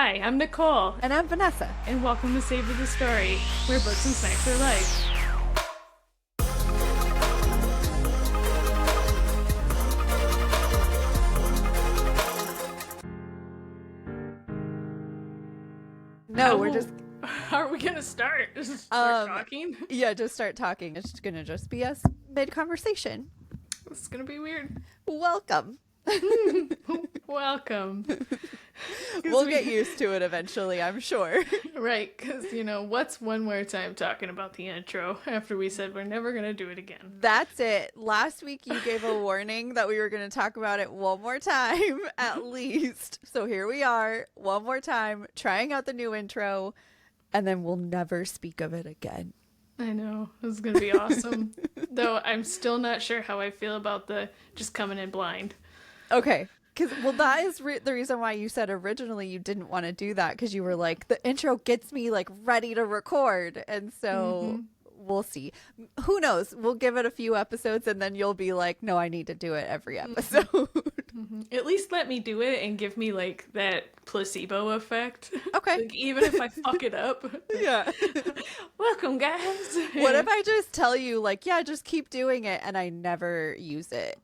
Hi, I'm Nicole. And I'm Vanessa. And welcome to Savor the Story, where books and snacks are life. No, we're just... How are we going to start? Just start talking? Yeah, just start talking. It's going to just be us mid-conversation. It's going to be weird. Welcome. Welcome. We'll get used to it eventually, I'm sure. Right, because, you know, what's one more time talking about the intro after we said we're never going to do it again? That's it. Last week you gave a warning that we were going to talk about it one more time, at least. So here we are, one more time, trying out the new intro, and then we'll never speak of it again. I know. This is going to be awesome. Though I'm still not sure how I feel about the just coming in blind. Okay. Well, that is the reason why you said originally you didn't want to do that, because you were like, the intro gets me like ready to record. And so we'll see. Who knows? We'll give it a few episodes and then you'll be like, no, I need to do it every episode. At least let me do it and give me like that placebo effect. Okay. Like, even if I fuck it up. Yeah. Welcome, guys. What if I just tell you like, yeah, just keep doing it and I never use it?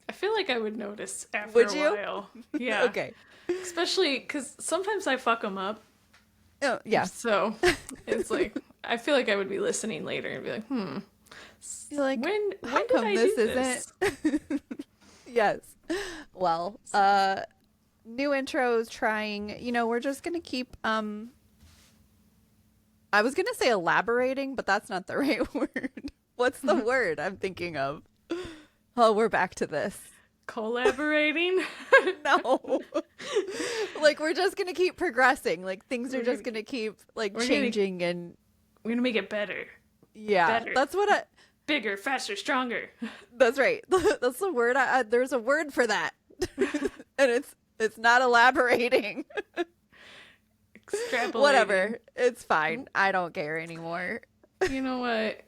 I feel like I would notice after Would a you? while. Yeah. Okay. Especially because sometimes I fuck them up. Oh, yeah. So it's like, I feel like I would be listening later and be like, You're like, when how did come I this do this? isn't? Yes. Well, new intros, trying, you know, we're just going to keep, I was going to say elaborating, but that's not the right word. What's the word I'm thinking of? Oh, we're back to this. Collaborating? No. Like, we're just going to keep progressing. Like, things are just going to keep, like, changing and... We're going to make it better. Yeah. Better. That's what I... Bigger, faster, stronger. That's right. That's the word. There's a word for that. And it's not elaborating. Extrapolating. Whatever. It's fine. I don't care anymore. You know what?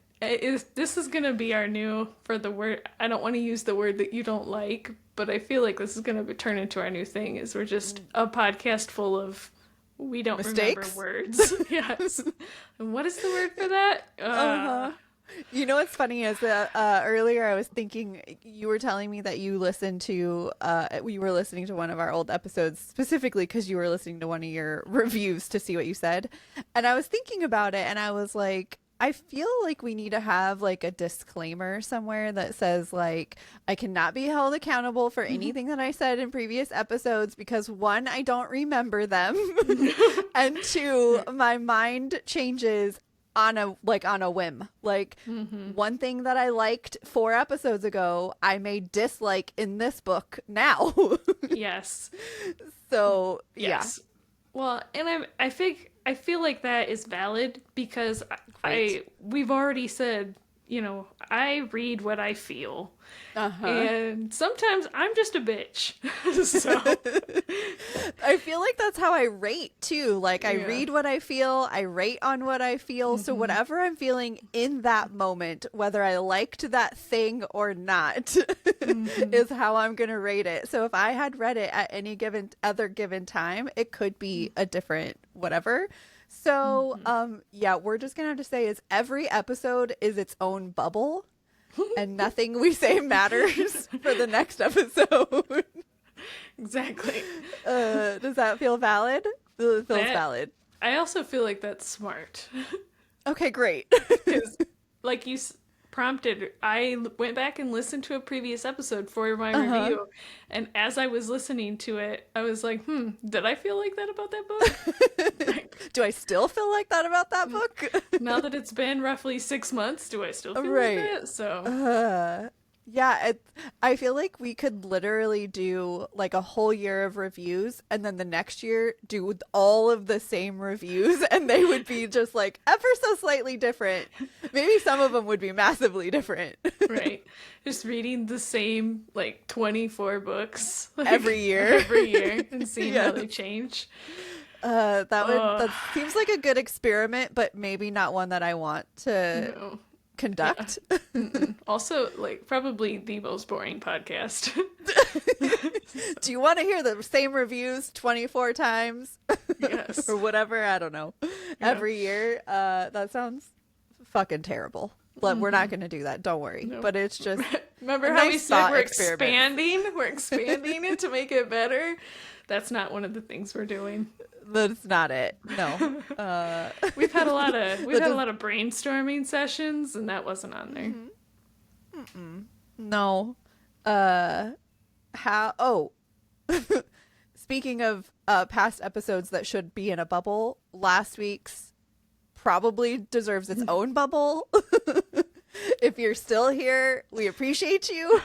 This is going to be our new, for the word, I don't want to use the word that you don't like, but I feel like this is going to turn into our new thing, is we're just a podcast full of, we don't mistakes? remember words. Yes. And what is the word for that? You know what's funny is that earlier I was thinking, you were telling me that you listened to, we were listening to one of our old episodes specifically because you were listening to one of your reviews to see what you said. And I was thinking about it and I was like, I feel like we need to have like a disclaimer somewhere that says like, I cannot be held accountable for anything that I said in previous episodes because one, I don't remember them. And two, my mind changes on a whim. Like one thing that I liked 4 episodes ago, I may dislike in this book now. Yes. So yes. Yeah. Well, and I feel like that is valid because we've already said, you know, I read what I feel. And sometimes I'm just a bitch. So I feel like that's how I rate too. Like I read what I feel, I rate on what I feel. So whatever I'm feeling in that moment, whether I liked that thing or not, is how I'm going to rate it. So if I had read it at any other given time, it could be a different whatever. So yeah, we're just going to have to say is every episode is its own bubble. And nothing we say matters for the next episode. Exactly. Does that feel valid? It feels valid. I also feel like that's smart. Okay, great. Because, like you prompted, I went back and listened to a previous episode for my review. And as I was listening to it, I was like, did I feel like that about that book? Do I still feel like that about that book? Now that it's been roughly 6 months, do I still feel like that? So yeah, I feel like we could literally do like a whole year of reviews and then the next year do all of the same reviews and they would be just like ever so slightly different. Maybe some of them would be massively different. Right. Just reading the same like 24 books like, every year and seeing how they change. That seems like a good experiment, but maybe not one that I want to conduct. Also, like, probably the most boring podcast. Do you want to hear the same reviews 24 times? Yes. Or whatever, I don't know. Every year. That sounds fucking terrible. But we're not going to do that. Don't worry. No. But it's just Remember how nice we said we're experiment. expanding? We're expanding it to make it better. That's not one of the things we're doing. That's not it. No. We've had a lot of brainstorming sessions, and that wasn't on there. No. Speaking of past episodes that should be in a bubble, last week's probably deserves its own bubble. If you're still here, we appreciate you.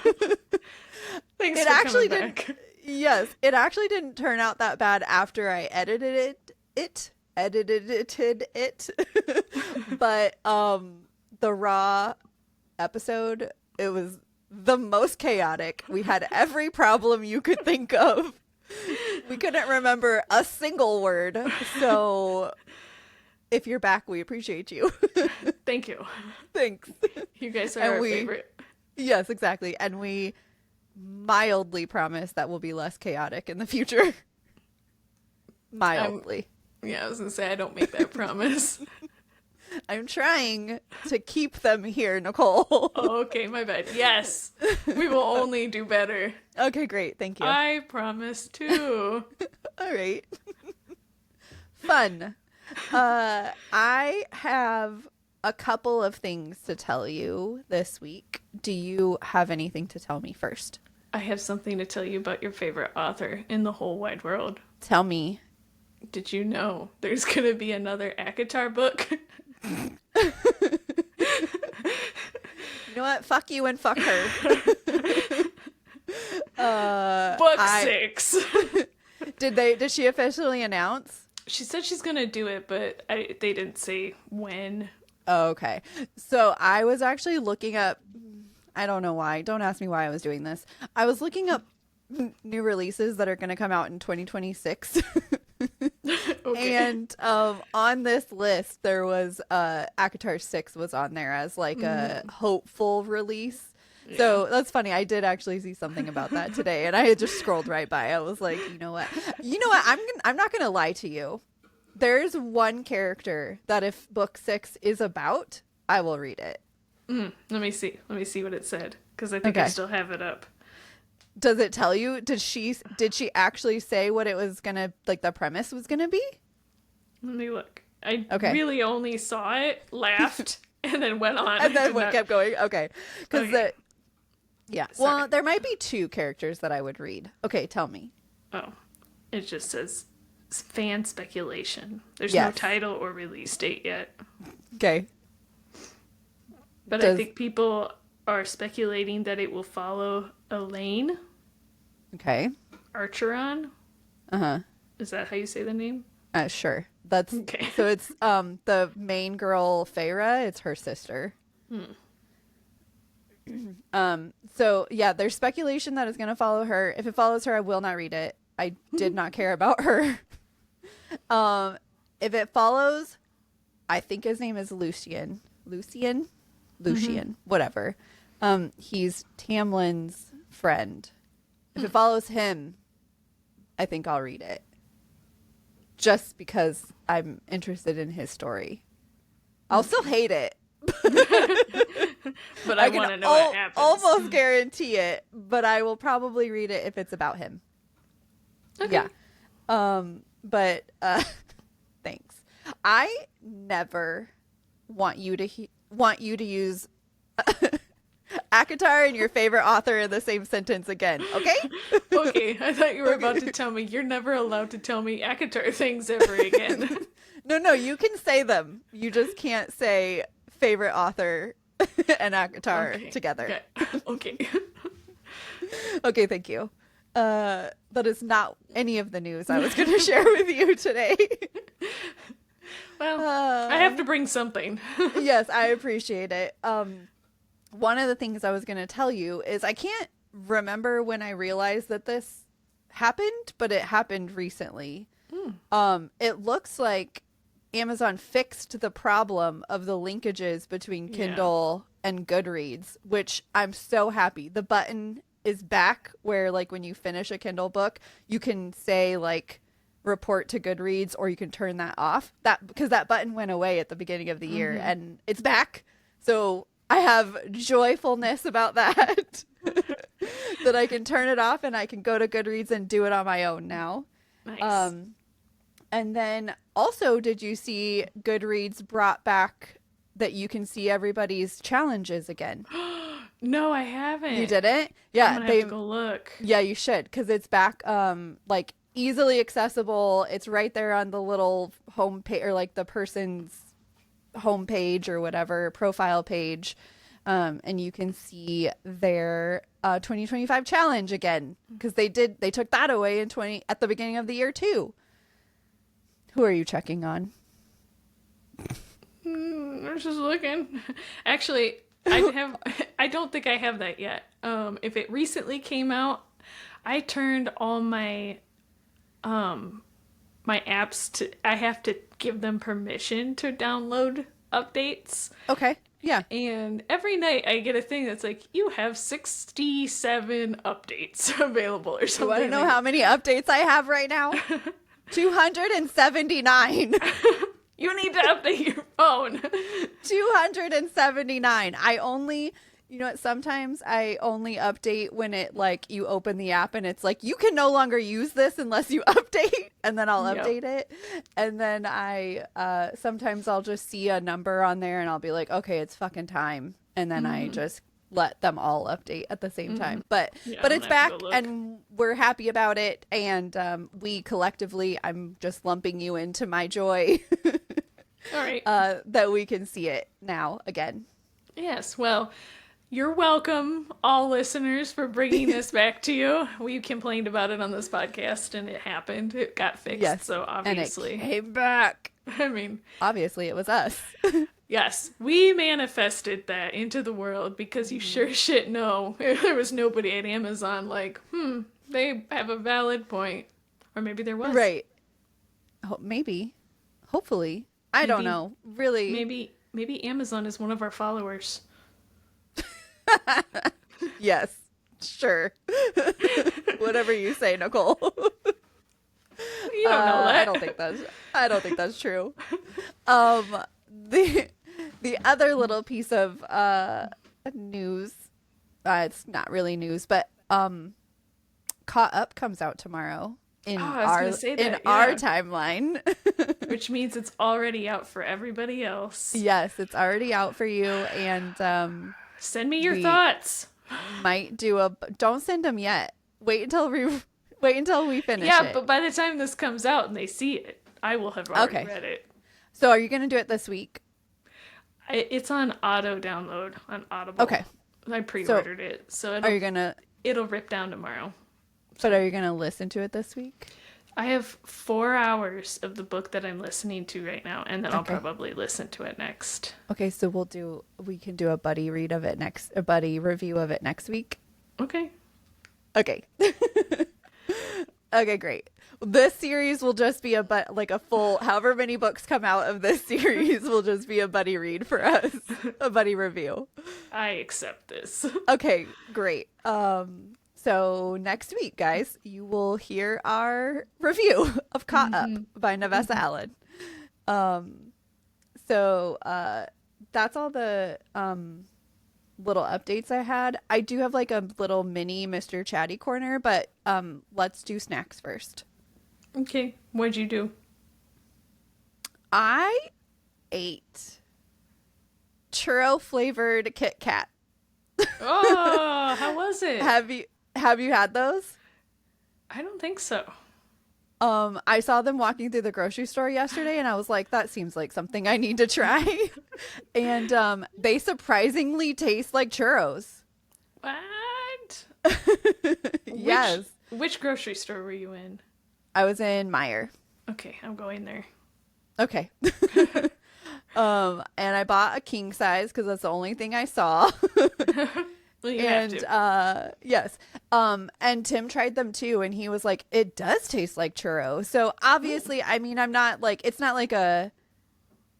Thanks for coming back. Yes, it actually didn't turn out that bad after I edited it. But the raw episode, it was the most chaotic. We had every problem you could think of. We couldn't remember a single word. So if you're back, we appreciate you. Thank you. Thanks. You guys are our favorite. Yes, exactly. And we mildly promise that will be less chaotic in the future. Mildly. Yeah, I was going to say, I don't make that promise. I'm trying to keep them here, Nicole. Oh, okay, my bad. Yes, we will only do better. Okay, great. Thank you. I promise too. All right. Fun. I have a couple of things to tell you this week. Do you have anything to tell me first? I have something to tell you about your favorite author in the whole wide world. Tell me. Did you know there's going to be another ACOTAR book? You know what? Fuck you and fuck her. Book 6. Did she officially announce? She said she's going to do it, but they didn't say when. Oh, okay. So I was actually looking up, I don't know why. Don't ask me why I was doing this. I was looking up new releases that are going to come out in 2026. Okay. And on this list, there was ACOTAR 6 was on there as like a hopeful release. Yeah. So that's funny. I did actually see something about that today, and I had just scrolled right by. I was like, you know what? I'm not gonna lie to you. There's one character that if book 6 is about, I will read it. Let me see what it said, because I think I still have it up. Does it tell you? Did she actually say what it was gonna, like, the premise was gonna be? Let me look. I really only saw it, laughed, and then went on. And then kept going. Okay. Because well, there might be 2 characters that I would read. Okay, tell me. Oh, it just says fan speculation. There's no title or release date yet. Okay. But I think people are speculating that it will follow Elaine. Okay. Archeron. Uh-huh. Is that how you say the name? Sure. That's okay. So it's the main girl, Feyre, it's her sister. So yeah, there's speculation that it's gonna follow her. If it follows her, I will not read it. I did not care about her. If it follows, I think his name is Lucian, whatever. He's Tamlin's friend. If it follows him, I think I'll read it. Just because I'm interested in his story. I'll still hate it. But I want to know what happens. Almost guarantee it, but I will probably read it if it's about him. Okay. Yeah. But thanks. I never want you to use ACOTAR and your favorite author in the same sentence again, okay? Okay, I thought you were about to tell me you're never allowed to tell me ACOTAR things ever again. No, you can say them. You just can't say favorite author and ACOTAR together. Okay. Okay, thank you. That is not any of the news I was going to share with you today. Well, I have to bring something. Yes, I appreciate it. One of the things I was going to tell you is I can't remember when I realized that this happened, but it happened recently. It looks like Amazon fixed the problem of the linkages between Kindle and Goodreads, which I'm so happy. The button is back where, like, when you finish a Kindle book, you can say, like, report to Goodreads, or you can turn that off. Because that button went away at the beginning of the year, and it's back. So I have joyfulness about that. That I can turn it off and I can go to Goodreads and do it on my own now. Nice. And then also, did you see Goodreads brought back that you can see everybody's challenges again? No, I haven't. You didn't? Yeah, I'm gonna have to go look. Yeah, you should, because it's back, like, easily accessible. It's right there on the little home page, or like the person's home page or whatever profile page. And you can see their 2025 challenge again, because they took that away at the beginning of the year too. Who are you checking on? I'm just looking. Actually, I don't think I have that yet. If it recently came out, I turned all my my apps I have to give them permission to download updates. Okay. Yeah. And every night I get a thing that's like, you have 67 updates available or something. You want to know how many updates I have right now? 279. You need to update your phone. 279. I only, you know what, sometimes I only update when it, like, you open the app and it's like, you can no longer use this unless you update, and then I'll update it. And then sometimes I'll just see a number on there and I'll be like, okay, it's fucking time. And then I just let them all update at the same time. But it's back and we're happy about it. And we collectively, I'm just lumping you into my joy. All right. That we can see it now again. Yes, well, you're welcome, all listeners, for bringing this back to you. We complained about it on this podcast, and it happened. It got fixed, yes, so obviously. And it came back. I mean... Obviously, it was us. Yes, we manifested that into the world, because you sure shit know there was nobody at Amazon like, they have a valid point. Or maybe there was. Right. Oh, maybe. Hopefully. I don't know. Really. Maybe Amazon is one of our followers. Yes, sure. Whatever you say, Nicole. You don't know that. I don't think that's true. The other little piece of news, it's not really news, but Caught Up comes out tomorrow in our timeline. Which means it's already out for everybody else. Yes, it's already out for you, and send me your thoughts. Might do don't send them yet. Wait until we finish it. Yeah, but by the time this comes out and they see it, I will have already read it. So are you going to do it this week? It's on auto download on Audible. Okay. I pre-ordered it. So it'll rip down tomorrow. But are you going to listen to it this week? I have 4 hours of the book that I'm listening to right now, and then I'll probably listen to it next. Okay, so we can do a buddy review of it next week. Okay. Okay. Okay, great. This series will just be a full, however many books come out of this series will just be a buddy read for us, a buddy review. I accept this. Okay, great. So next week, guys, you will hear our review of Caught Up by Vanessa Allen. So that's all the little updates I had. I do have like a little mini Mr. Chatty corner, but let's do snacks first. Okay, what'd you do? I ate churro flavored Kit Kat. Oh, how was it? Have you had those? I don't think so. I saw them walking through the grocery store yesterday and I was like, that seems like something I need to try. And they surprisingly taste like churros. What? Yes. Which grocery store were you in? I was in Meijer. Okay, I'm going there. Okay. And I bought a king size because that's the only thing I saw. Well, you have to. Yes. And Tim tried them too, and he was like, "It does taste like churro." So obviously, I mean, I'm not like it's not like a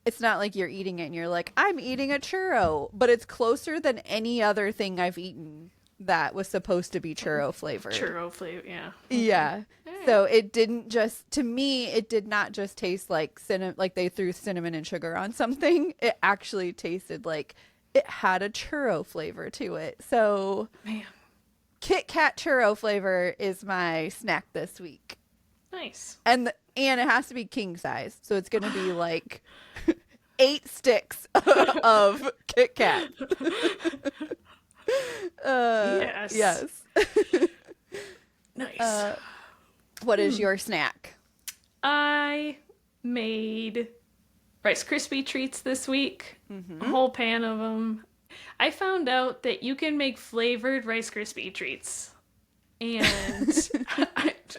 it's not like you're eating it and you're like, I'm eating a churro, but it's closer than any other thing I've eaten that was supposed to be churro flavored. Churro flavor, yeah. Yeah. So it didn't just, to me, it did not just taste like like they threw cinnamon and sugar on something. It actually tasted like it had a churro flavor to it. So, man, Kit Kat churro flavor is my snack this week. Nice. And it has to be king size. So it's going to be like 8 sticks of Kit Kat. Yes. Yes. Nice. What is your snack? I made Rice Krispie treats this week. A whole pan of them. I found out that you can make flavored Rice Krispie treats. And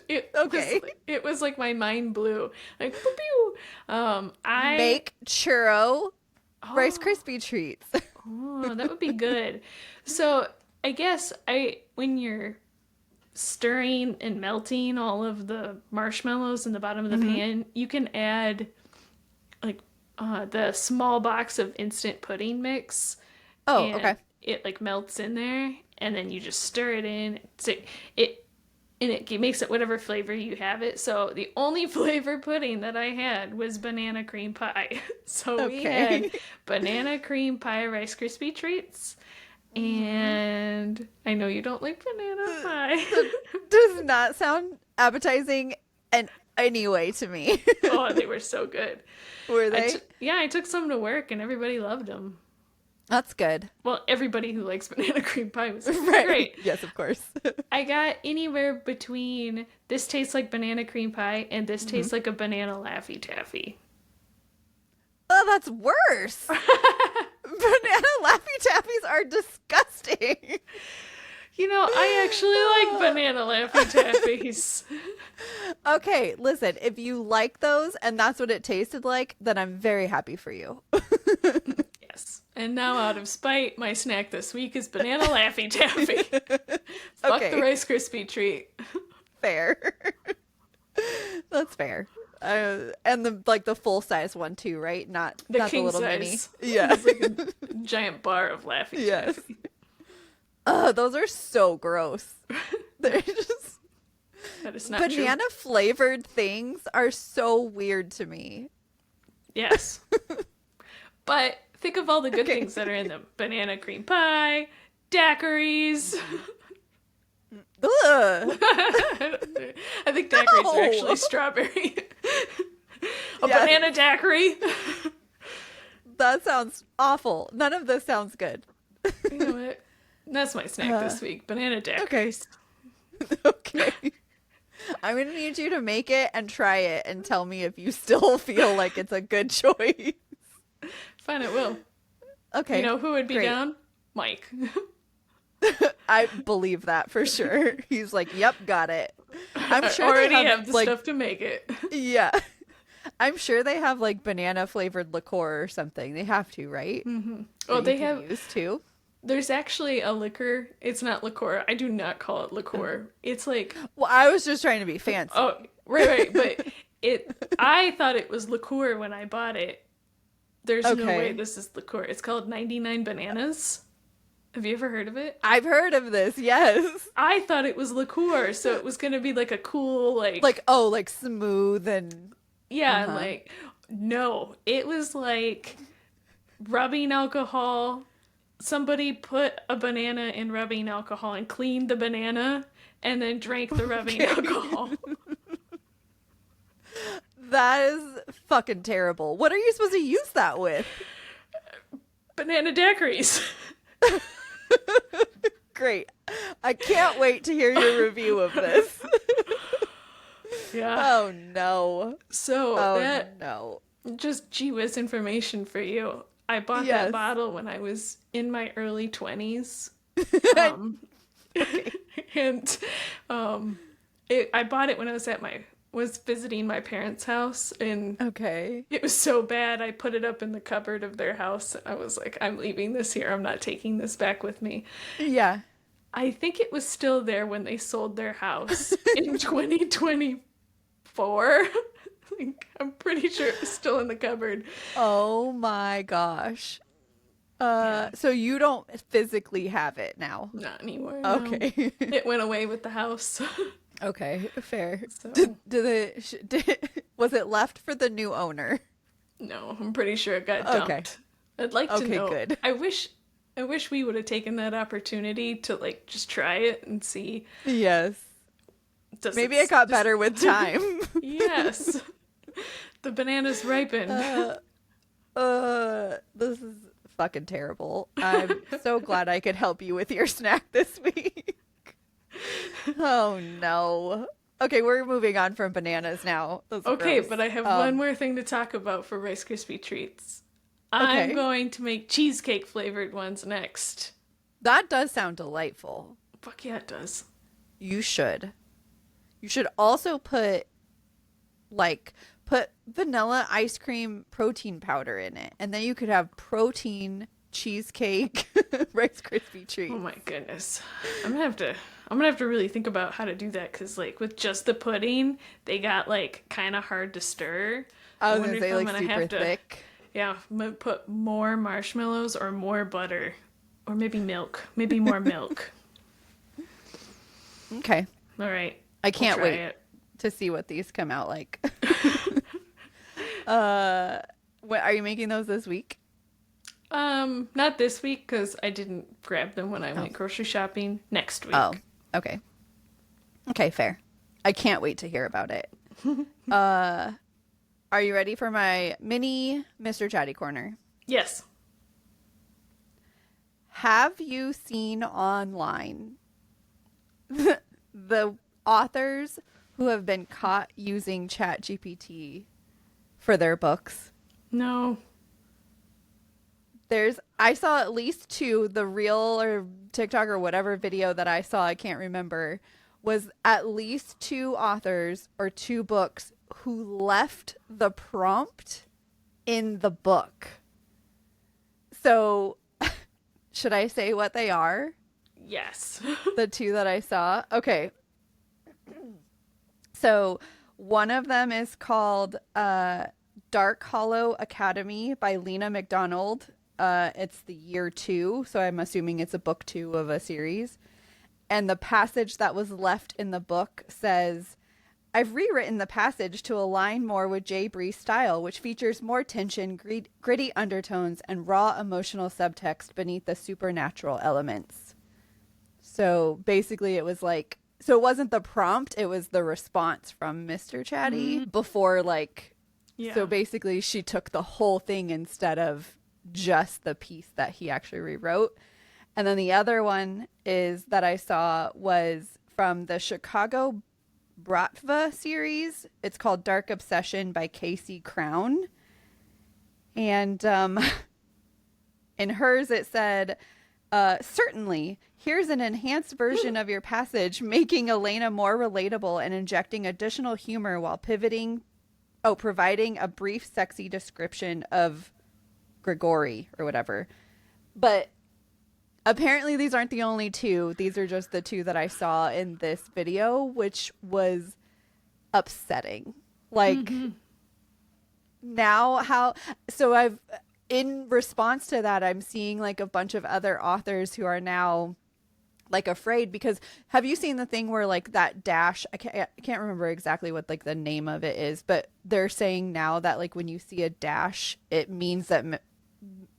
it was like my mind blew. Like, pew, pew. I make churro Rice Krispie treats. Oh, that would be good. So I guess when you're stirring and melting all of the marshmallows in the bottom of the pan, you can add like the small box of instant pudding mix. Oh, okay. It like melts in there, and then you just stir it in. So it makes it whatever flavor you have it. So the only flavor pudding that I had was banana cream pie. So we had banana cream pie Rice Krispie treats. And I know you don't like banana pie. Does not sound appetizing in any way to me. Oh, they were so good. Were they? I took some to work and everybody loved them. That's good. Well, everybody who likes banana cream pie was right. Great. Yes, of course. I got anywhere between this tastes like banana cream pie and this tastes like a banana Laffy Taffy. Oh, that's worse. Banana Laffy Taffies are disgusting. You know, I actually like banana Laffy Taffies. Okay, listen, if you like those and that's what it tasted like, then I'm very happy for you. Yes. And now, out of spite, my snack this week is banana Laffy Taffy. Fuck the Rice Krispie treat. Fair. That's fair. And the full size one too, right? Not the not king the little size. mini. Yeah. It's like a giant bar of Laffy Taffy. Those are so gross. They're just that is not banana true. Flavored things are so weird to me. Yes. But think of all the good things that are in them. Banana cream pie, daiquiris. Ugh. I think daiquiris are actually strawberry. Banana daiquiri. That sounds awful. None of this sounds good. You know what? That's my snack this week. Banana daiquiris. Okay. I'm going to need you to make it and try it and tell me if you still feel like it's a good choice. Fine, it will. Okay. You know who would be down? Mike. I believe that for sure. He's like, yep, got it. I'm sure already they have the stuff to make it. Yeah. I'm sure they have like banana flavored liqueur or something. They have to, right? Mm-hmm. Oh, they have use too. There's actually a liquor. It's not liqueur. I do not call it liqueur. It's like. Well, I was just trying to be fancy. Oh, right. But I thought it was liqueur when I bought it. There's no way this is liqueur. It's called 99 Bananas. Have you ever heard of it? I've heard of this, yes. I thought it was liqueur, so it was going to be like a cool, like smooth and... Yeah, no. It was like rubbing alcohol. Somebody put a banana in rubbing alcohol and cleaned the banana and then drank the rubbing alcohol. That is fucking terrible. What are you supposed to use that with? Banana daiquiris. Great. I can't wait to hear your review of this. Yeah. Oh no. So no. Just gee whiz information for you. I bought that bottle when I was in my early 20s. And I bought it when I was visiting my parents' house, and it was so bad I put it up in the cupboard of their house. I was like, I'm leaving this here. I'm not taking this back with me. Yeah. I think it was still there when they sold their house in 2024. I'm pretty pretty sure it's still in the cupboard. Oh my gosh. So you don't physically have it now? Not anymore. Okay. No. It went away with the house. Okay, fair. So Was it left for the new owner? no, I'm pretty sure it got dumped. Okay. I'd like to know. Good. I wish we would have taken that opportunity to like just try it and see. Yes. Maybe it got better with time. Yes. The bananas ripen. This is fucking terrible. I'm so glad I could help you with your snack this week. Oh no. Okay, we're moving on from bananas now. Okay, but I have one more thing to talk about for Rice Krispie treats. I'm going to make cheesecake flavored ones next. That does sound delightful. Fuck yeah, it does. You should. You should also put vanilla ice cream protein powder in it, and then you could have protein cheesecake Rice Krispie treats. Oh my goodness. I'm gonna have to really think about how to do that, because like with just the pudding, they got like kind of hard to stir. I was gonna say like super thick. Yeah, I'm gonna put more marshmallows or more butter, or maybe milk. Maybe more milk. Okay. All right. I can't wait to see what these come out like. What are you making those this week? Not this week, because I didn't grab them when I went grocery shopping. Next week. Oh, okay. Okay, fair. I can't wait to hear about it. Are you ready for my mini Mr. Chatty Corner? Yes. Have you seen online the authors who have been caught using ChatGPT for their books? No. I saw at least two. The reel or TikTok or whatever video that I saw, I can't remember, was at least two authors or two books who left the prompt in the book. So should I say what they are? Yes. The two that I saw? Okay. So one of them is called Dark Hollow Academy by Lena McDonald. It's the year 2, so I'm assuming it's a book 2 of a series. And the passage that was left in the book says, I've rewritten the passage to align more with J. Bree's style, which features more tension, gritty undertones, and raw emotional subtext beneath the supernatural elements. So basically it was like, so it wasn't the prompt, it was the response from Mr. Chatty before so basically she took the whole thing instead of just the piece that he actually rewrote. And then the other one is that I saw was from the Chicago Bratva series. It's called Dark Obsession by Casey Crown. And in hers it said, certainly, here's an enhanced version of your passage, making Elena more relatable and injecting additional humor while providing a brief, sexy description of Grigori or whatever. But apparently these aren't the only two. These are just the two that I saw in this video, which was upsetting. In response to that, I'm seeing like a bunch of other authors who are now like afraid, because have you seen the thing where like that dash, I can't remember exactly what like the name of it is, but they're saying now that like when you see a dash, it means that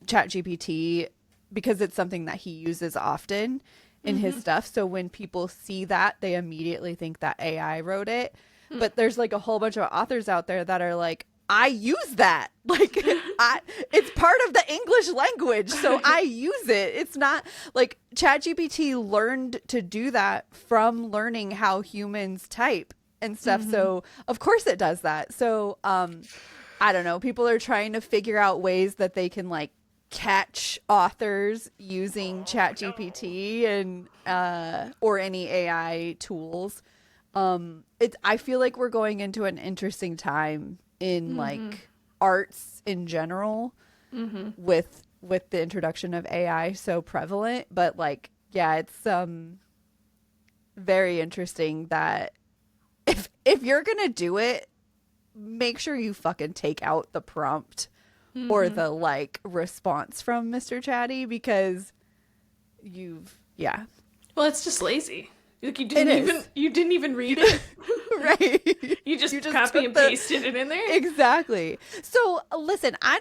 ChatGPT, because it's something that he uses often in his stuff. So when people see that, they immediately think that AI wrote it. But there's like a whole bunch of authors out there that are like, I use that. Like, it's part of the English language, so I use it. It's not like ChatGPT learned to do that from learning how humans type and stuff. So of course it does that. So I don't know. People are trying to figure out ways that they can like catch authors using ChatGPT and or any AI tools. I feel like we're going into an interesting time in like arts in general with the introduction of AI so prevalent. But like, yeah, it's very interesting that if you're gonna do it, make sure you fucking take out the prompt or the like response from Mr. Chatty, because Well, it's just lazy. Like you didn't even read it. Right. You just copy and pasted it in there. Exactly. So listen, I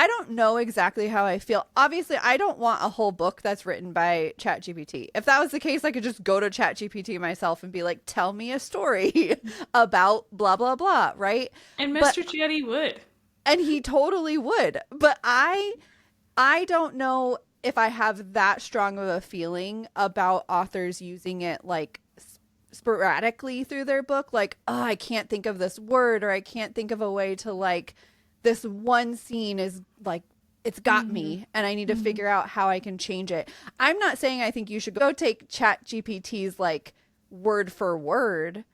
don't know exactly how I feel. Obviously, I don't want a whole book that's written by ChatGPT. If that was the case, I could just go to ChatGPT myself and be like, tell me a story about blah, blah, blah, right? And Mr. Chatty would. And he totally would. But I don't know if I have that strong of a feeling about authors using it like sporadically through their book. Like, oh, I can't think of this word, or I can't think of a way to like, this one scene is like, it's got me, and I need to figure out how I can change it. I'm not saying I think you should go take ChatGPT's like word for word,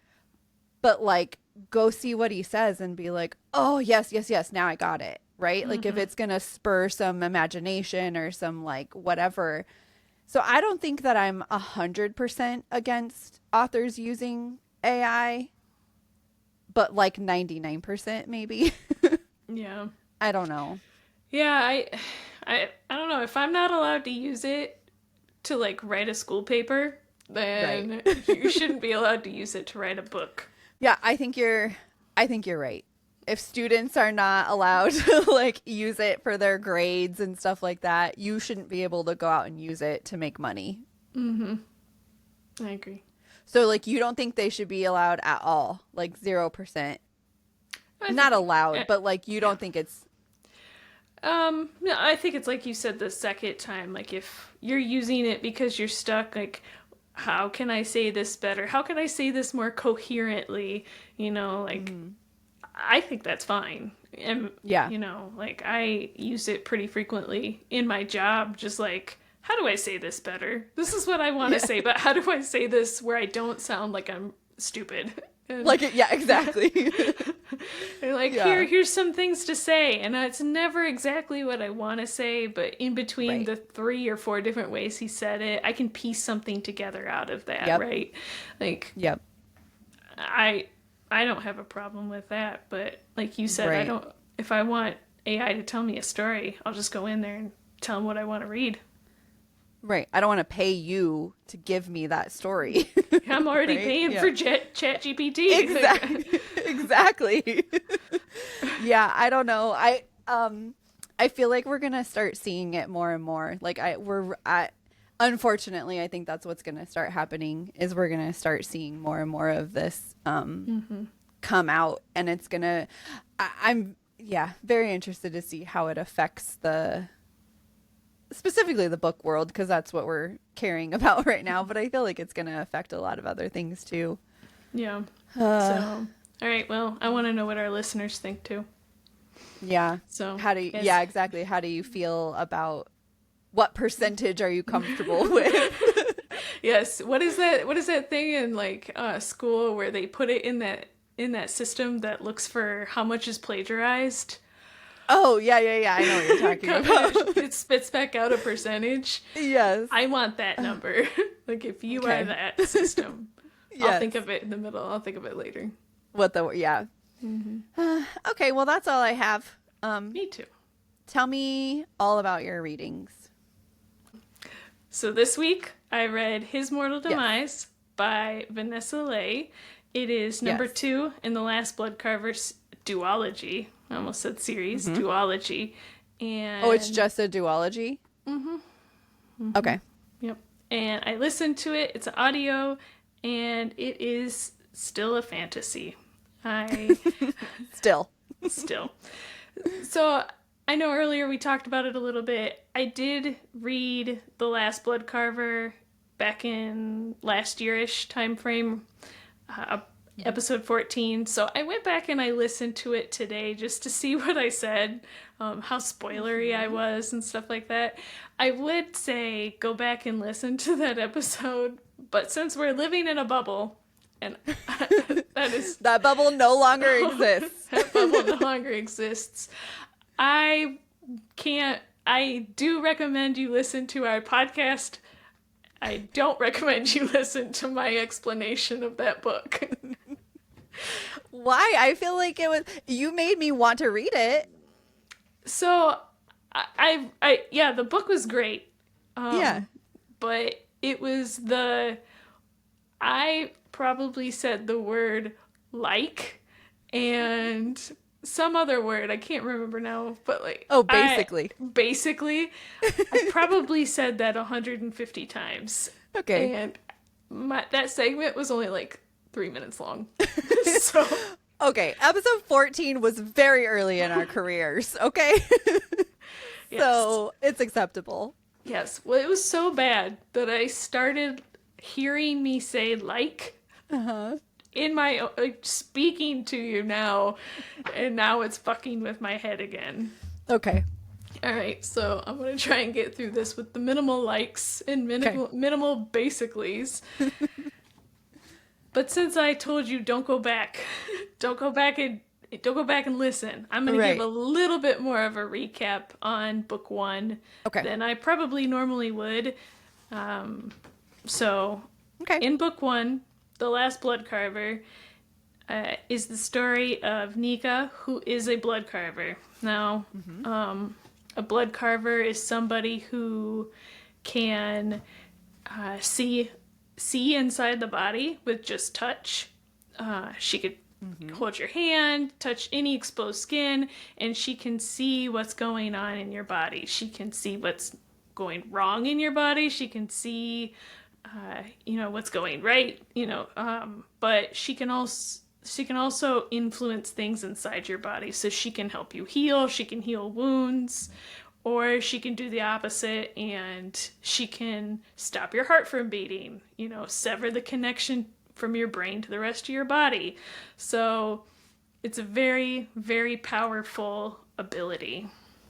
but like go see what he says and be like, oh, yes, now I got it. Right? Like if it's going to spur some imagination or some like whatever. So I don't think that I'm 100% against authors using AI, but like 99% maybe. Yeah. I don't know. Yeah, I don't know. If I'm not allowed to use it to like write a school paper, then you shouldn't be allowed to use it to write a book. Yeah, I think you're right. If students are not allowed to like use it for their grades and stuff like that, you shouldn't be able to go out and use it to make money. I agree. So like you don't think they should be allowed at all? Like 0%? Not allowed, but like you don't think it's... No, I think it's like you said the second time. Like if you're using it because you're stuck, like how can I say this better? How can I say this more coherently? You know, like I think that's fine. And you know, like I use it pretty frequently in my job, just like, how do I say this better? This is what I want to say, but how do I say this where I don't sound like I'm stupid? And, like, yeah, exactly. and like, here's some things to say, and it's never exactly what I want to say, but in between the 3 or 4 different ways he said it, I can piece something together out of that, right? Like, I don't have a problem with that, but like you said, I don't. If I want AI to tell me a story, I'll just go in there and tell him what I want to read. Right. I don't want to pay you to give me that story. I'm already paying for ChatGPT. Exactly. Yeah, I don't know. I feel like we're gonna start seeing it more and more. Like unfortunately, I think that's what's gonna start happening. Is we're gonna start seeing more and more of this come out, and it's gonna. I'm very interested to see how it affects specifically the book world, because that's what we're caring about right now, but I feel like it's going to affect a lot of other things too. So all right, well, I want to know what our listeners think too. So how do you exactly, how do you feel about, what percentage are you comfortable with? Yes, what is that thing in like school where they put it in that system that looks for how much is plagiarized? Oh, yeah. I know what you're talking about. It spits back out a percentage. Yes. I want that number. Like, if you are that system, I'll think of it in the middle. I'll think of it later. Okay, well, that's all I have. Me too. Tell me all about your readings. So this week, I read His Mortal Demise by Vanessa Lay. It is number 2 in the last Bloodcarver duology. I almost said series, duology. And it's just a duology? Okay. Yep. And I listened to it. It's audio, and it is still a fantasy. Still. So I know earlier we talked about it a little bit. I did read The Last Bloodcarver back in last year-ish time frame. Episode 14. So I went back and I listened to it today just to see what I said, how spoilery I was and stuff like that. I would say go back and listen to that episode, but since we're living in a bubble, and that bubble no longer exists. That bubble no longer exists. I do recommend you listen to our podcast. I don't recommend you listen to my explanation of that book. Why? I feel like you made me want to read it. So, yeah, the book was great. Yeah. But it was I probably said the word like and some other word. I can't remember now, but like, Oh, basically. I probably said that 150 times. Okay. And that segment was only like 3 minutes long. So, Okay, episode 14 was very early in our careers, okay? yes. So, it's acceptable. Yes. Well, it was so bad that I started hearing me say like in my speaking to you now, and now it's fucking with my head again. Okay. All right, so I'm gonna try and get through this with the minimal likes and minimal basicallys. But since I told you don't go back and listen, I'm gonna give a little bit more of a recap on book one than I probably normally would. In book one, The Last Bloodcarver is the story of Nika, who is a bloodcarver. Now, a bloodcarver is somebody who can see inside the body with just touch. She could hold your hand, touch any exposed skin, and she can see what's going on in your body. She can see what's going wrong in your body. She can see, what's going right. But she can also influence things inside your body. So she can help you heal. She can heal wounds. Or she can do the opposite and she can stop your heart from beating, sever the connection from your brain to the rest of your body. So it's a very, very powerful ability.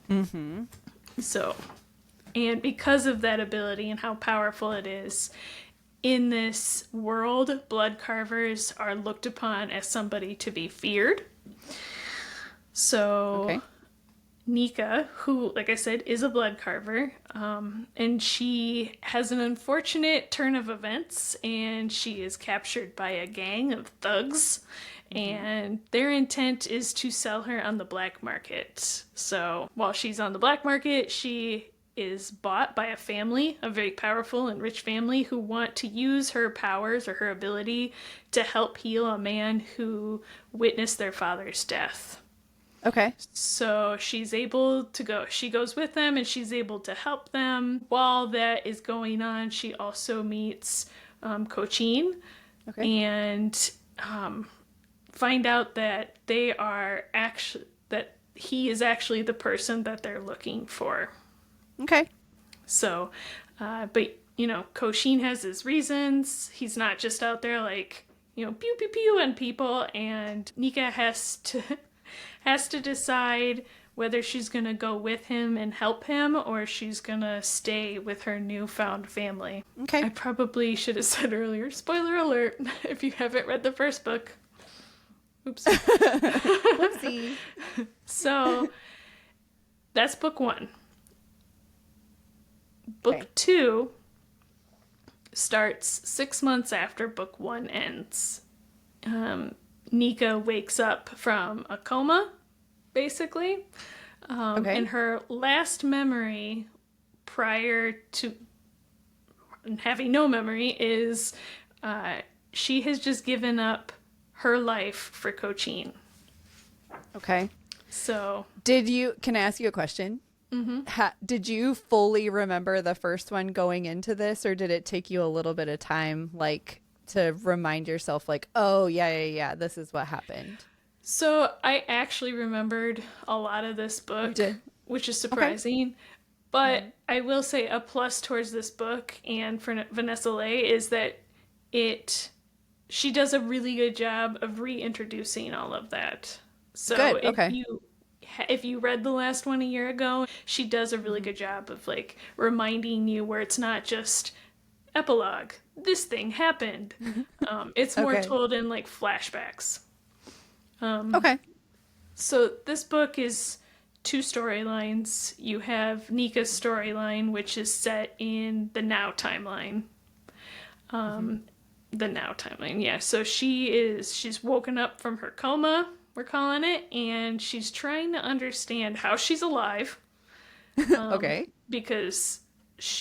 Mm-hmm. So, and because of that ability and how powerful it is, in this world, bloodcarvers are looked upon as somebody to be feared. So... Nika, who, like I said, is a bloodcarver, and she has an unfortunate turn of events, and she is captured by a gang of thugs, and their intent is to sell her on the black market. So while she's on the black market, she is bought by a family, a very powerful and rich family, who want to use her powers or her ability to help heal a man who witnessed their father's death. Okay. So she's able to go. She goes with them and she's able to help them. While that is going on, she also meets Cochin and find out that he is actually the person that they're looking for. Okay. So, but Cochin has his reasons. He's not just out there like, pew pew pew and people. And Nika has to decide whether she's going to go with him and help him or she's going to stay with her newfound family. Okay. I probably should have said earlier, spoiler alert, if you haven't read the first book. Oops. Whoopsie. So, that's book one. Book two starts 6 months after book one ends. Nika wakes up from a coma, basically. And her last memory prior to having no memory is she has just given up her life for Cochin. Okay. So... Can I ask you a question? Mm-hmm. Did you fully remember the first one going into this, or did it take you a little bit of time, to remind yourself oh yeah, this is what happened? So I actually remembered a lot of this book, which is surprising. Okay. But I will say a plus towards this book and for Vanessa Lay is that she does a really good job of reintroducing all of that. So if you read the last one a year ago, she does a really good job of reminding you where it's not just epilogue. This thing happened. It's more told in flashbacks. So this book is two storylines. You have Nika's storyline, which is set in the now timeline. The now timeline, yeah. So she's woken up from her coma, we're calling it, and she's trying to understand how she's alive. Okay. Because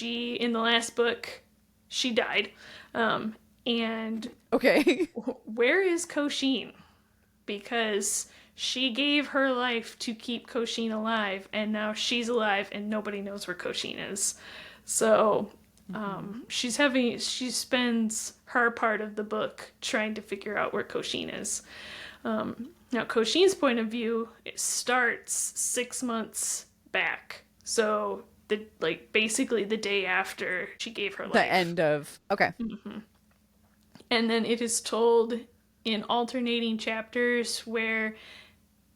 in the last book, she died. And Okay. where is Koshin? Because she gave her life to keep Koshin alive, and now she's alive, and nobody knows where Koshin is. So she spends her part of the book trying to figure out where Koshin is. Now, Koshin's point of view, it starts 6 months back. So basically the day after she gave her life. The end of okay. And then it is told in alternating chapters where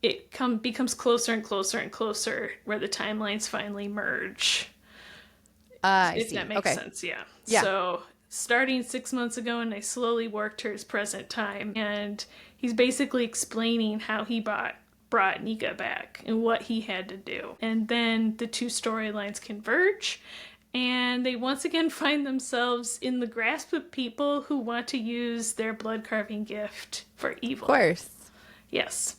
it becomes closer and closer and closer, where the timelines finally merge. If that makes sense, yeah. Yeah. So starting 6 months ago, and they slowly worked to his present time, and he's basically explaining how he brought Nika back and what he had to do. And then the two storylines converge, and they once again find themselves in the grasp of people who want to use their blood carving gift for evil. Of course. Yes.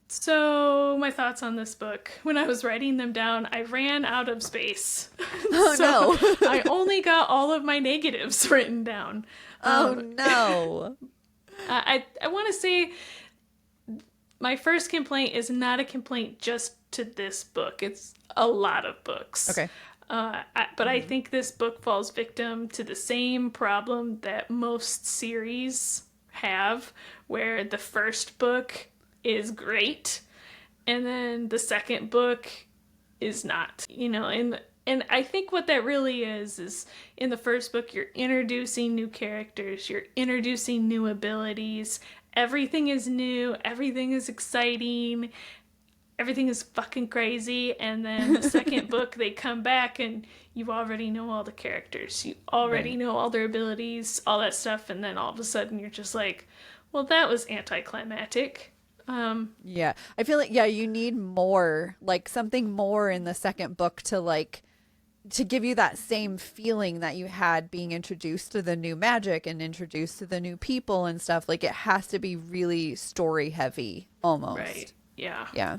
So, my thoughts on this book. When I was writing them down, I ran out of space. Oh, no. I only got all of my negatives written down. Oh, no. I want to say my first complaint is not a complaint just to this book. It's a lot of books. Okay. But I think this book falls victim to the same problem that most series have, where the first book is great, and then the second book is not. And I think what that really is in the first book, you're introducing new characters, you're introducing new abilities, everything is new, everything is exciting, everything is fucking crazy, and then the second book, they come back and you already know all the characters, you already know all their abilities, all that stuff, and then all of a sudden you're just like, well, that was anticlimactic. Yeah, I feel like you need more, like something more in the second book to give you that same feeling that you had being introduced to the new magic and introduced to the new people and stuff. Like, it has to be really story heavy almost. Right. Yeah. Yeah.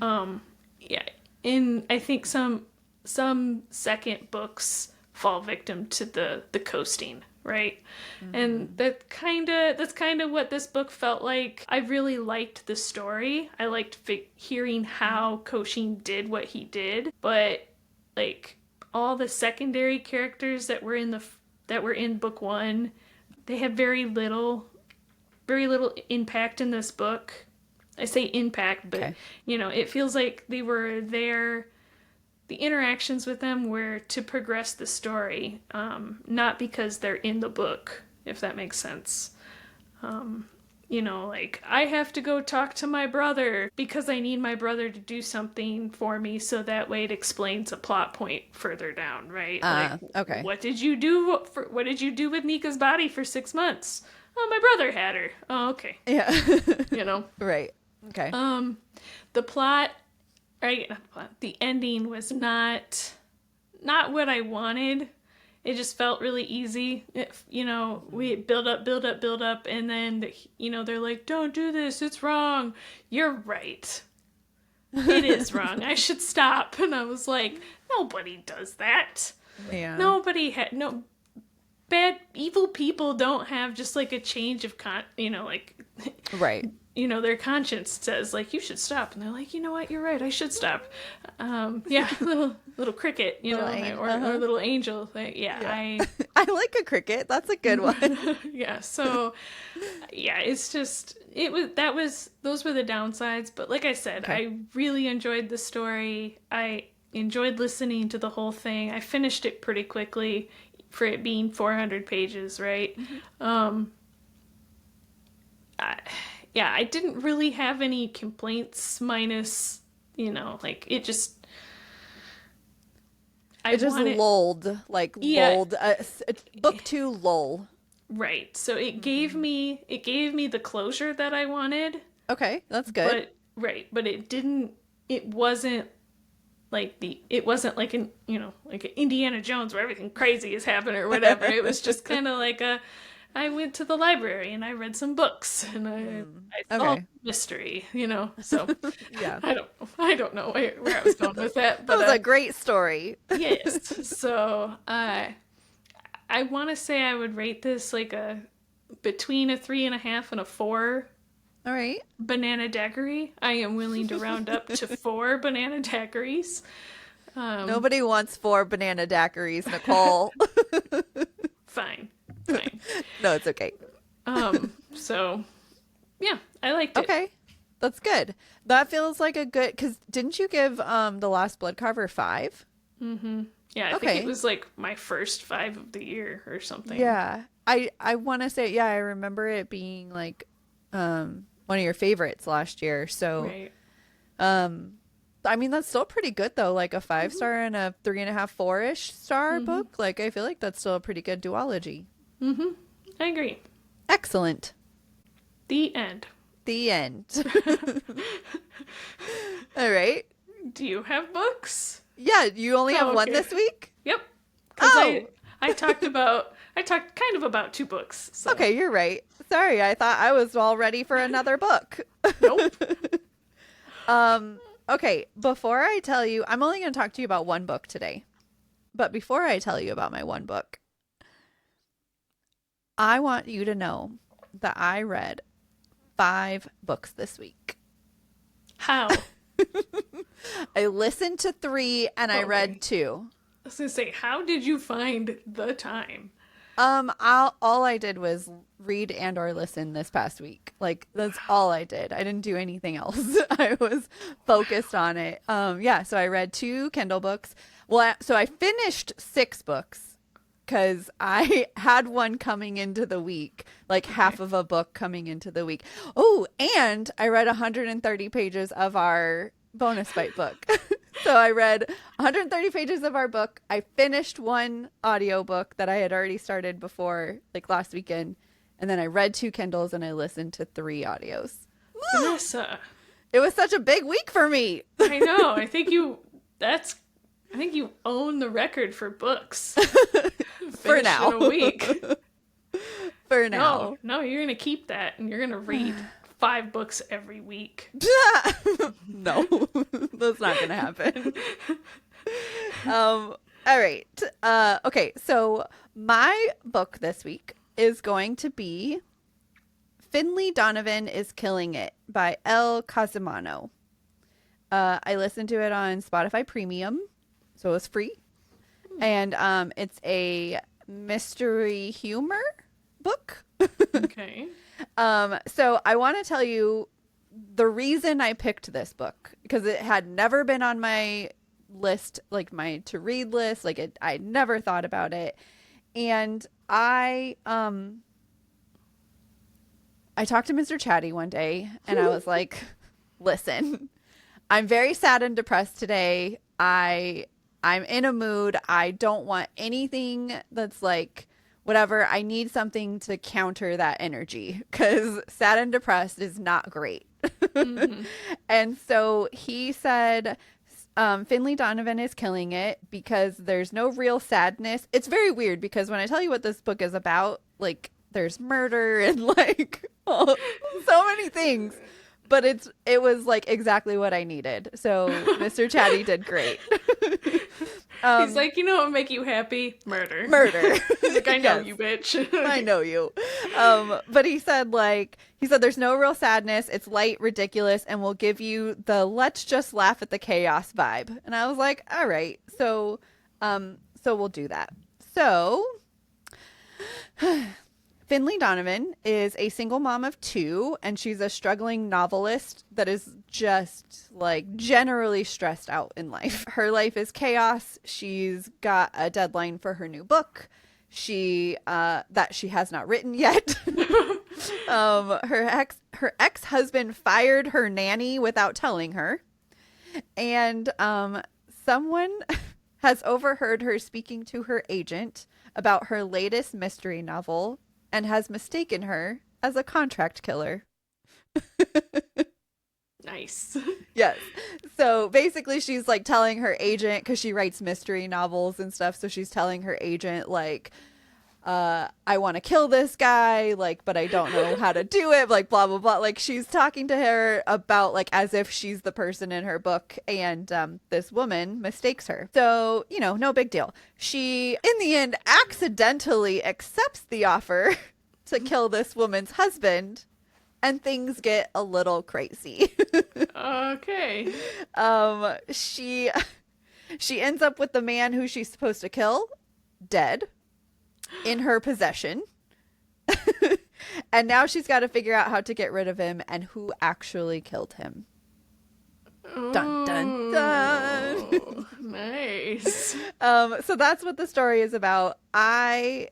Yeah. I think some second books fall victim to the coasting, right? Mm-hmm. And that's kind of what this book felt like. I really liked the story. I liked hearing how Koshin did what he did, but like all the secondary characters that were in book one, they have very little impact in this book. I say impact, but okay. It feels like they were there. The interactions with them were to progress the story, not because they're in the book, if that makes sense. Like, I have to go talk to my brother because I need my brother to do something for me, so that way it explains a plot point further down, right? Okay. What did you do with Nika's body for 6 months? Oh, my brother had her. Oh, okay. Yeah. Right. Okay. The plot, right? Not the plot. The ending was not what I wanted. It just felt really easy. We build up, and then, they're like, don't do this, it's wrong. You're right. It is wrong. I should stop. And I was like, nobody does that. Yeah. Bad, evil people don't have just like a change of right. Their conscience says, like, you should stop. And they're like, you know what, you're right, I should stop. Little cricket, or little angel. I like a cricket. That's a good one. Yeah, so, it's just, those were the downsides. But like I said, okay. I really enjoyed the story. I enjoyed listening to the whole thing. I finished it pretty quickly for it being 400 pages, right? Mm-hmm. I didn't really have any complaints minus, it just... lulled. Book 2 lull. Right. So it gave me the closure that I wanted. Okay, that's good. But it wasn't like an Indiana Jones where everything crazy is happening or whatever. It was just kind of like I went to the library and I read some books and I solved mystery, So Yeah. I don't know where I was going with that, but that was a great story. Yes. So I want to say I would rate this like between a 3.5 and a 4. All right. Banana daiquiri. I am willing to round up to 4 banana daiquiris. Nobody wants 4 banana daiquiris, Nicole. Fine. No, it's okay. So yeah, I liked it. Okay. That's good. That feels like a good, because didn't you give the last Bloodcarver 5? Mm-hmm. Yeah, I think it was like my first 5 of the year or something. Yeah. I want to say, I remember it being like one of your favorites last year. So, right. I mean, that's still pretty good though. Like a 5-star and a 3.5, 4-ish star book. Like, I feel like that's still a pretty good duology. Mm-hmm. I agree. Excellent. The end. The end. All right. Do you have books? Yeah, you only have one this week? Yep. Because I talked kind of about 2 books. So. Okay, you're right. Sorry, I thought I was all ready for another book. Nope. Okay, before I tell you, I'm only going to talk to you about one book today. But before I tell you about my one book, I want you to know that I read 5 books this week. How? I listened to 3 and I read 2. I was going to say, how did you find the time? All I did was read and or listen this past week. Like, that's all I did. I didn't do anything else. I was focused on it. So I read 2 Kindle books. Well, so I finished 6 books because I had one coming into the week, like half of a book coming into the week. Oh, and I read 130 pages of our bonus fight book. So I read 130 pages of our book. I finished one audiobook that I had already started before, like last weekend. And then I read 2 Kindles and I listened to 3 audios. Vanessa. It was such a big week for me. I know. I think you own the record for books. For now. In a week. For now. No, you're going to keep that and you're going to read 5 books every week. No, that's not going to happen. All right. Okay. So my book this week is going to be Finlay, Donovan is Killing It by Elle Cosimano. I listened to it on Spotify Premium, so it was free. And it's a mystery humor book. Okay. So I want to tell you the reason I picked this book, because it had never been on my list, like my to read list. Like I never thought about it. And I talked to Mr. Chatty one day and I was like, listen, I'm very sad and depressed today. I'm in a mood. I don't want anything that's like whatever. I need something to counter that energy because sad and depressed is not great. Mm-hmm. And so he said, Finlay Donovan is killing it because there's no real sadness. It's very weird because when I tell you what this book is about, like there's murder and like so many things. But it was like exactly what I needed. So Mr. Chatty did great. He's like, you know what would make you happy? Murder. He's like, I know you, bitch. I know you. But he said there's no real sadness. It's light, ridiculous, and will give you the let's just laugh at the chaos vibe. And I was like, all right. So we'll do that. So Finlay Donovan is a single mom of 2, and she's a struggling novelist that is just like generally stressed out in life. Her life is chaos. She's got a deadline for her new book. That she has not written yet. Her ex-husband fired her nanny without telling her. And someone has overheard her speaking to her agent about her latest mystery novel and has mistaken her as a contract killer. Nice. Yes. So basically she's like telling her agent, because she writes mystery novels and stuff, so she's telling her agent like, I want to kill this guy, like, but I don't know how to do it, like, blah, blah, blah. Like, she's talking to her about, like, as if she's the person in her book, and this woman mistakes her. So, you know, no big deal. She, in the end, accidentally accepts the offer to kill this woman's husband, and things get a little crazy. Okay. She ends up with the man who she's supposed to kill dead in her possession. And now she's got to figure out how to get rid of him and who actually killed him. Dun dun dun. Nice. So that's what the story is about. I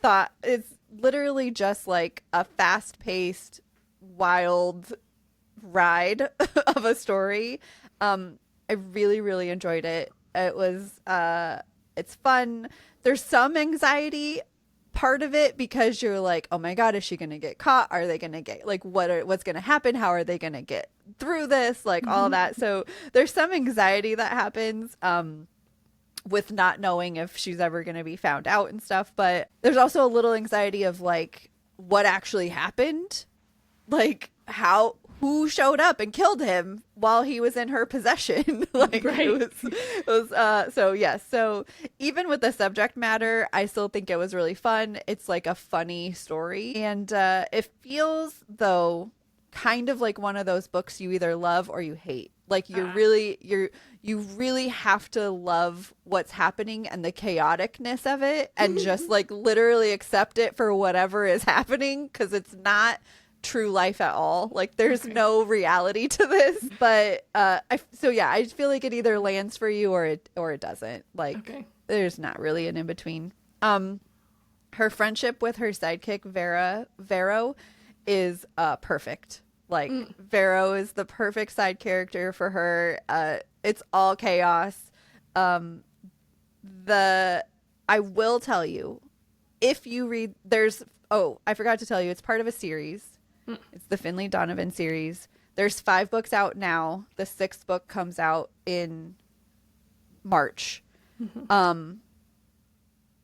thought it's literally just like a fast-paced, wild ride of a story. I really, really enjoyed it. It was it's fun. There's some anxiety part of it because you're like, oh my God, is she gonna get caught? Are they gonna get like what's gonna happen? How are they gonna get through this? Like all that. So there's some anxiety that happens with not knowing if she's ever gonna be found out and stuff. But there's also a little anxiety of like what actually happened, like who showed up and killed him while he was in her possession. Like right. it was so yes. So even with the subject matter, I still think it was really fun. It's like a funny story, and it feels though kind of like one of those books you either love or you hate. Like you really have to love what's happening and the chaoticness of it, and just like literally accept it for whatever is happening, because it's not true life at all. Like there's no reality to this. But I feel like it either lands for you or it doesn't. Like there's not really an in between. Her friendship with her sidekick Vero is perfect. Like Vero is the perfect side character for her. It's all chaos. I will tell you, if you read, I forgot to tell you, it's part of a series. It's the Finlay Donovan series. There's 5 books out now. The 6th book comes out in March.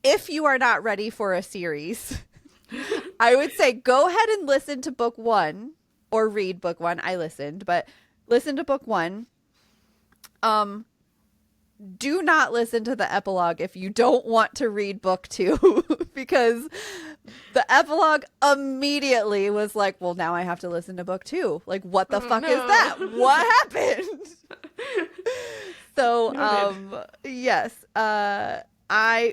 If you are not ready for a series, I would say go ahead and listen to book 1 or read book 1. I listened, but listen to book 1. Do not listen to the epilogue if you don't want to read book 2, because the epilogue immediately was like, well, now I have to listen to book 2. Like, what the fuck is that? What happened? So, yes,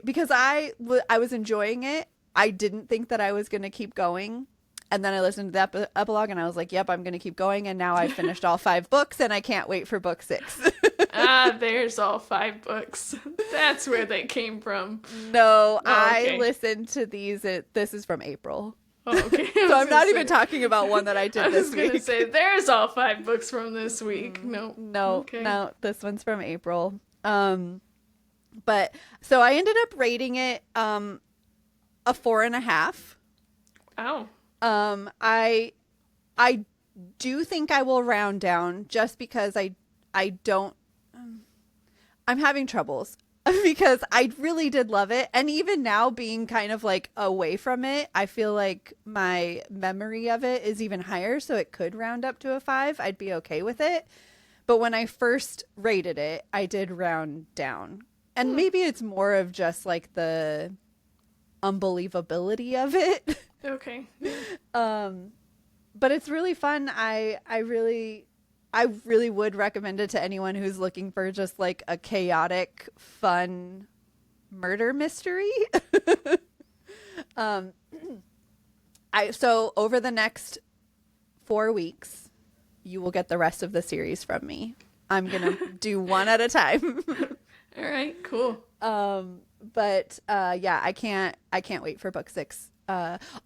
because I was enjoying it. I didn't think that I was going to keep going. And then I listened to the epilogue and I was like, yep, I'm going to keep going. And now I finished all 5 books and I can't wait for book 6. There's all 5 books. That's where they came from. No, I listened to these. This is from April. Oh, okay. So I'm not even talking about one that I did this week. I was going to say, there's all 5 books from this week. No, this one's from April. But so I ended up rating it a 4.5. Wow. I do think I will round down just because I don't, I'm having troubles because I really did love it. And even now being kind of like away from it, I feel like my memory of it is even higher. So it could round up to a 5. I'd be okay with it. But when I first rated it, I did round down. And maybe it's more of just like the unbelievability of it. Okay. But it's really fun. I really would recommend it to anyone who's looking for just like a chaotic, fun murder mystery. So over the next 4 weeks, you will get the rest of the series from me. I'm gonna do one at a time. All right, cool. But I can't wait for book 6.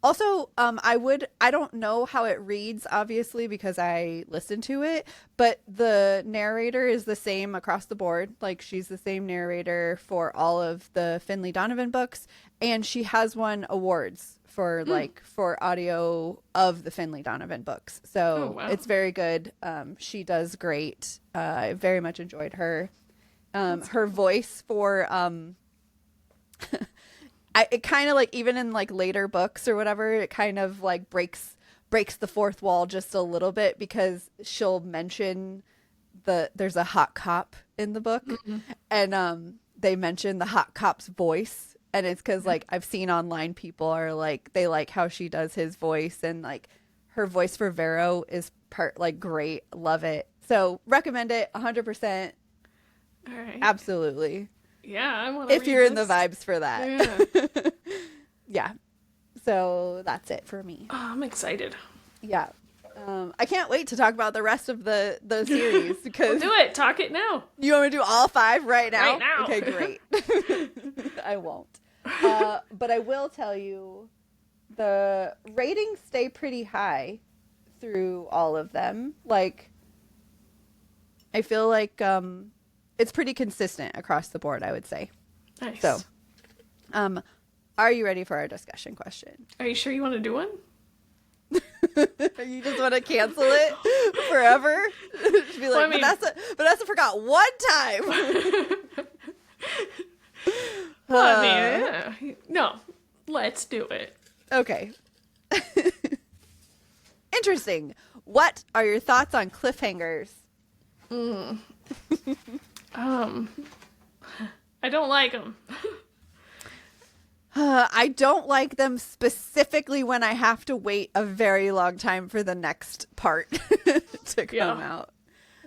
Also, I don't know how it reads, obviously, because I listened to it, but the narrator is the same across the board. Like, she's the same narrator for all of the Finlay Donovan books, and she has won awards for for audio of the Finlay Donovan books. So It's very good. She does great. I very much enjoyed her. Her voice for it kind of like, even in like later books or whatever, it kind of like breaks the fourth wall just a little bit, because she'll mention there's a hot cop in the book, and they mention the hot cop's voice, and it's because like I've seen online people are like, they like how she does his voice, and like her voice for Vero is like great, love it. So recommend it 100%. All right. Absolutely. Yeah, I want to. If you're in the vibes for that. Yeah. Yeah. So that's it for me. Oh, I'm excited. Yeah. I can't wait to talk about the rest of the series, because We'll do it. Talk it now. you want me to do all 5 right now? Right now. Okay, great. I won't. But I will tell you, the ratings stay pretty high through all of them. Like, I feel like it's pretty consistent across the board, I would say. Nice. So, are you ready for our discussion question? Are you sure you want to do one? You just want to cancel it forever? Just be like, Well, I mean, Vanessa forgot one time. well, I mean, yeah. No, let's do it. Okay. Interesting. What are your thoughts on cliffhangers? I don't like them. I don't like them specifically when I have to wait a very long time for the next part to come out.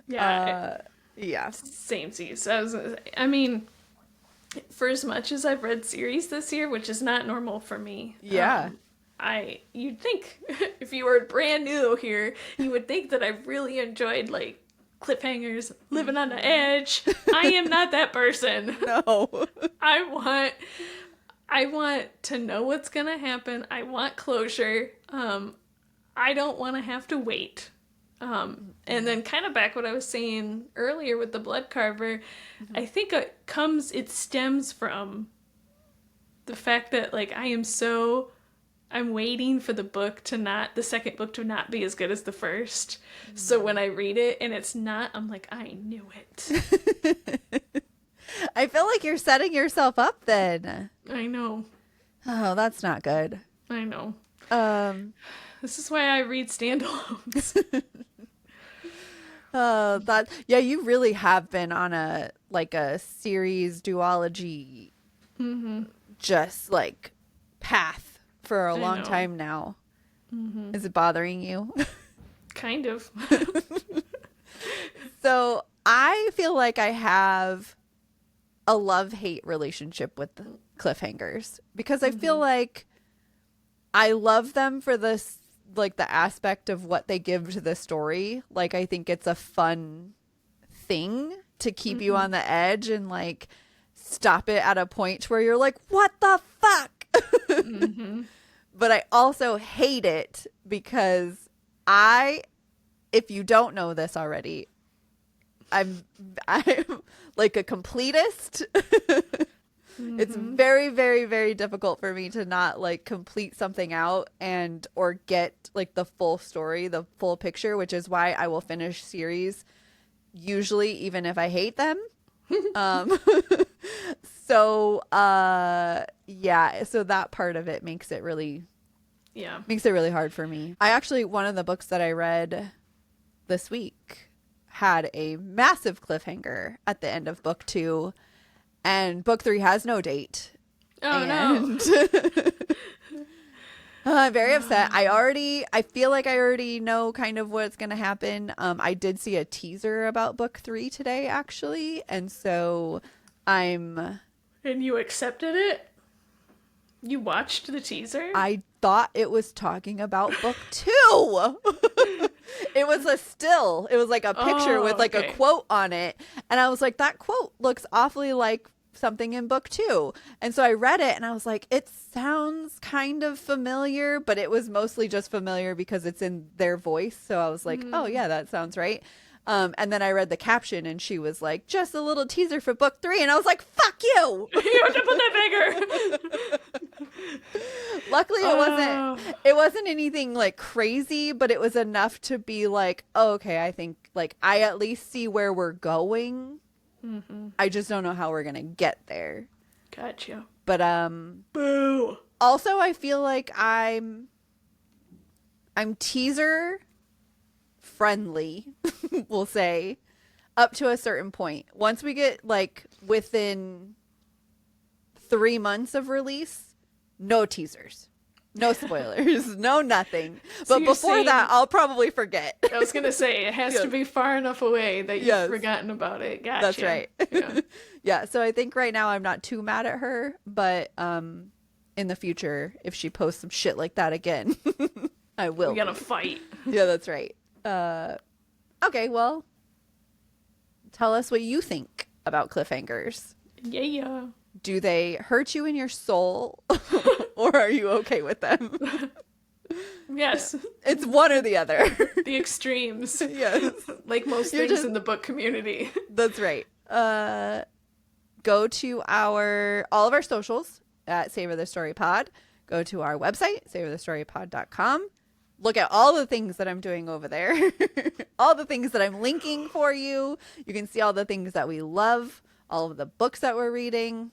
Yeah. Yeah. Same seas. I mean, for as much as I've read series this year, which is not normal for me. Yeah. You'd think if you were brand new here, you would think that I really enjoyed like cliffhangers, living on the edge. I am not that person. No. I want to know what's gonna happen. I want closure. I don't want to have to wait. And then kind of back what I was saying earlier with the Bloodcarver, I think it stems from the fact that like I'm waiting for the second book to not be as good as the first. So when I read it and it's not, I'm like, I knew it. I feel like you're setting yourself up then. I know. Oh, that's not good. I know. This is why I read standalones. Yeah, you really have been on a series duology, just like path for a long time now. Is it bothering you? Kind of. So I feel like I have a love-hate relationship with the cliffhangers, because I feel like I love them for this, like the aspect of what they give to the story. Like, I think it's a fun thing to keep you on the edge and like stop it at a point where you're like, what the fuck? But I also hate it because if you don't know this already, I'm like a completist. It's very, very, very difficult for me to not like complete something out or get like the full story, the full picture, which is why I will finish series usually even if I hate them. So that part of it makes it really hard for me. One of the books that I read this week had a massive cliffhanger at the end of book 2, and book 3 has no date. No. I'm very upset. I feel like I already know kind of what's going to happen. I did see a teaser about book 3 today, actually. And so And you accepted it? You watched the teaser? I thought it was talking about book 2. It was a still. It was like a picture with like a quote on it. And I was like, that quote looks awfully like something in book 2. And so I read it and I was like, it sounds kind of familiar, but it was mostly just familiar because it's in their voice. So I was like, oh yeah, that sounds right. And then I read the caption and she was like, just a little teaser for book 3. And I was like, fuck you. You have to put that bigger. Luckily it wasn't anything like crazy, but it was enough to be like, oh, okay, I think like I at least see where we're going. I just don't know how we're going to get there. Gotcha. But Boo. also I feel like I'm teaser friendly, we'll say, up to a certain point. Once we get like within 3 months of release, no teasers. No spoilers, no nothing. So But before that, I'll probably forget. I was going to say, it has to be far enough away that you've forgotten about it. Gotcha. That's right. Yeah. Yeah, so I think right now I'm not too mad at her, but in the future, if she posts some shit like that again, I will. We're going to fight. Yeah, that's right. Okay, well, tell us what you think about cliffhangers. Yeah. Do they hurt you in your soul, or are you okay with them? Yes. It's one or the other. The extremes. Yes. Like most things in the book community. That's right. Go to all of our socials at Savor the Story Pod. Go to our website, savorthestorypod.com. Look at all the things that I'm doing over there. All the things that I'm linking for you. You can see all the things that we love, all of the books that we're reading.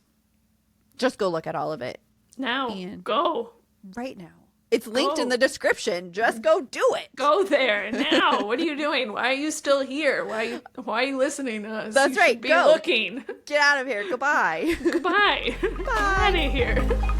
Just go look at all of it. Now, And go. right now. It's linked in the description. Just go do it. Go there now. What are you doing? Why are you still here? Why are you listening to us? That's right. Be Go. looking. Get out of here. Goodbye. Goodbye. Bye. Get out of here.